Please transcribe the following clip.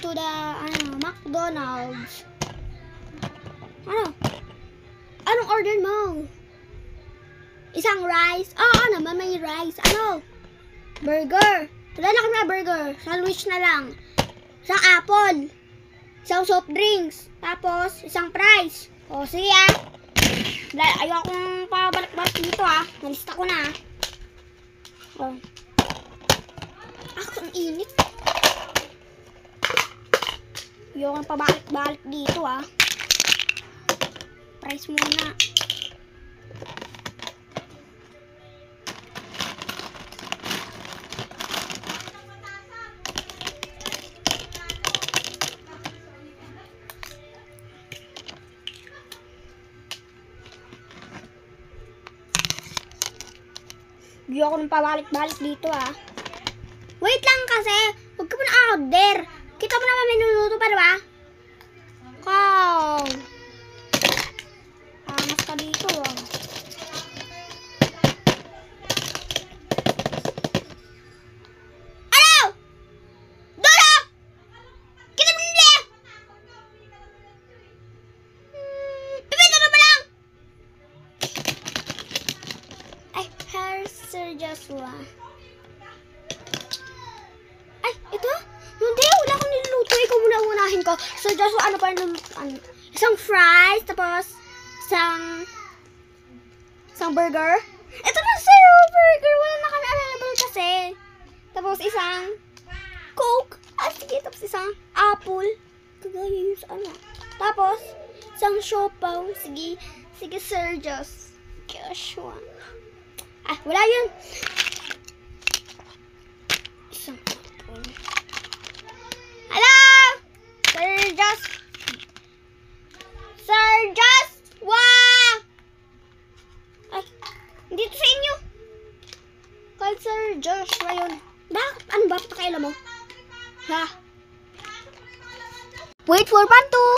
to the, McDonald's. Ano? Anong order mo? Isang rice? Oo naman, may rice. Ano? Burger. Wala na kami na burger. Sandwich na lang. Isang apple. Isang soft drinks. Tapos, isang fries. O, sige ah. Ayokong pabalik-balik dito ah. Nalista ko na ah. O. Ang init. Ayokong pabalik-balik dito ah. Fries muna. Hindi ako nang pabalik-balik dito ah. Wait lang kasi. Huwag ka mo na order. Kita mo naman minuluto pa diba? Wow. Angas ka dito ah. Ano? Dolo! Kita mo nila! Ibig na ba lang? Ay, Sir Joshua. Ay, ito? Hindi, wala akong niluluto. Ikaw muna unahin ko. Sir Joshua, ano pa yung isang fries, tapos isang burger. Ito na, sir, burger. Wala na kami available kasi. Tapos isang Coke. Ah, sige, tapos isang apple. Kagaya yung sa ano. Tapos, isang siopaw. Sige, Sir Joshua. Ah, wala yun. Isang apple. Hello! Sir Joshua! Ay, dito sa inyo. Call Sir Joshua yun. Bakit? Ano ba? Pakailan mo? Ha? Wait for part 2.